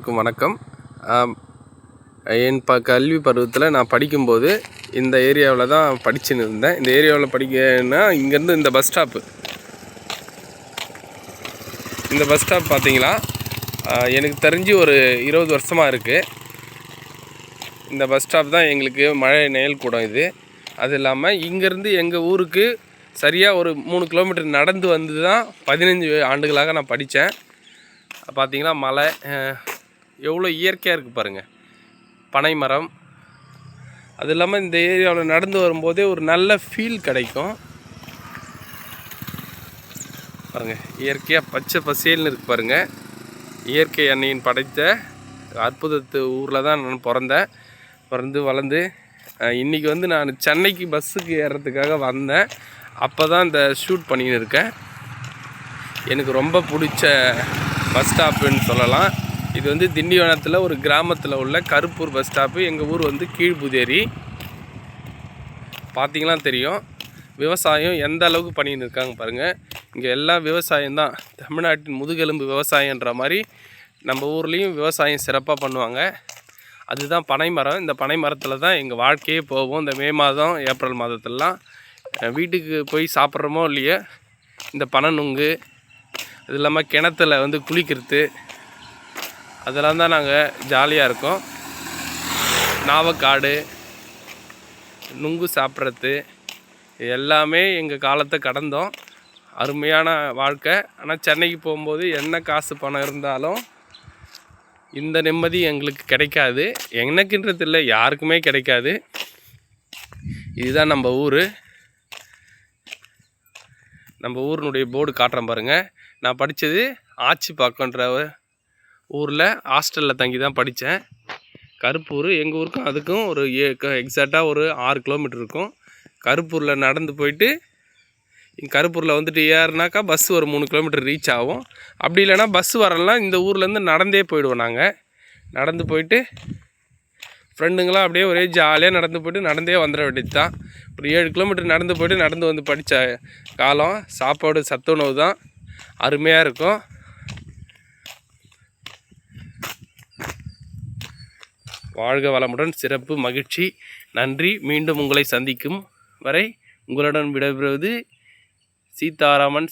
அனைவருக்கும் வணக்கம். என் கல்வி பருவத்தில் நான் படிக்கும்போது இந்த ஏரியாவில் தான் படிச்சுன்னு இருந்தேன். இந்த ஏரியாவில் படிக்கன்னா இங்கேருந்து இந்த பஸ் ஸ்டாப்பு பார்த்தீங்களா, எனக்கு தெரிஞ்சு ஒரு 20 வருஷமாக இருக்குது. இந்த பஸ் ஸ்டாப் தான் எங்களுக்கு மழை நிழல் கூடம் இது. அது இல்லாமல் இங்கேருந்து எங்கள் ஊருக்கு சரியாக ஒரு 3 கிலோமீட்டர் நடந்து வந்து தான் 15 ஆண்டுகளாக நான் படித்தேன். பார்த்தீங்களா, மலை எவ்வளோ இயற்கையாக இருக்குது பாருங்கள், பனை மரம். அது இல்லாமல் இந்த ஏரியாவில் நடந்து வரும்போதே ஒரு நல்ல ஃபீல் கிடைக்கும் பாருங்கள். இயற்கையாக பச்சை பசேல்னு இருக்குது பாருங்கள். இயற்கை அன்னையின் படைத்த அற்புதத்து ஊரில் தான் நான் பிறந்து வளர்ந்து இன்றைக்கி வந்து நான் சென்னைக்கு பஸ்ஸுக்கு ஏறுறதுக்காக வந்தேன். அப்போ தான் இந்த ஷூட் பண்ணின்னு இருக்கேன். எனக்கு ரொம்ப பிடிச்ச பஸ் ஸ்டாப்புன்னு சொல்லலாம். இது வந்து திண்டிவனத்தில் ஒரு கிராமத்தில் உள்ள கருப்பூர் பஸ் ஸ்டாப்பு. எங்கள் ஊர் வந்து கீழ்புதேரி. பார்த்திங்கன்னா தெரியும் விவசாயம் எந்த அளவுக்கு பண்ணின்னு இருக்காங்க பாருங்கள். இங்கே எல்லாம் விவசாயம்தான். தமிழ்நாட்டின் முதுகெலும்பு விவசாயன்ற மாதிரி நம்ம ஊர்லேயும் விவசாயம் சிறப்பாக பண்ணுவாங்க. அதுதான் பனை மரம். இந்த பனை மரத்தில் தான் எங்கள் வாழ்க்கையே போகும். இந்த மே மாதம் ஏப்ரல் மாதத்துலலாம் வீட்டுக்கு போய் சாப்பிட்றோமோ இல்லையோ, இந்த பனை நுங்கு, அது இல்லாமல் கிணத்துல வந்து குளிக்கிறது, அதெல்லாம் தான் நாங்கள் ஜாலியாக இருக்கோம். நாவக்காடு, நுங்கு சாப்பிட்றது எல்லாமே எங்கள் காலத்தை கடந்தோம். அருமையான வாழ்க்கை. ஆனால் சென்னைக்கு போகும்போது என்ன காசு பணம் இருந்தாலும் இந்த நிம்மதி எங்களுக்கு கிடைக்காது. எனக்குன்றது இல்லை, யாருக்குமே கிடைக்காது. இதுதான் நம்ம ஊர். நம்ம ஊரினுடைய போர்டு காட்டுறேன் பாருங்கள். நான் படித்தது ஆச்சிப்பாக்கன்ற ஊரில் ஹாஸ்டலில் தங்கி தான் படித்தேன். கருப்பூர் எங்கள் ஊருக்கும் அதுக்கும் ஒரு எக்ஸாக்டாக ஒரு 6 கிலோமீட்டர் இருக்கும். கருப்பூரில் நடந்து போயிட்டு கருப்பூரில் வந்துட்டு ஏறினாக்கா பஸ்ஸு ஒரு 3 கிலோமீட்டர் ரீச் ஆகும். அப்படி இல்லைனா பஸ்ஸு வரலாம், இந்த ஊர்லேருந்து நடந்தே போயிடுவோம். நாங்கள் நடந்து போயிட்டு ஃப்ரெண்டுங்களாம் அப்படியே ஒரே ஜாலியாக நடந்து போய்ட்டு நடந்தே வந்துட வேண்டியது தான். ஒரு 7 கிலோமீட்டர் நடந்து போய்ட்டு நடந்து வந்து படித்த காலம். சாப்பாடு சத்துணவு தான், அருமையாக இருக்கும். வாழ்க வளமுடன், சிறப்பு, மகிழ்ச்சி, நன்றி. மீண்டும் உங்களை சந்திக்கும் வரை உங்களுடன் விடைபெறுவது சீதாராமன்.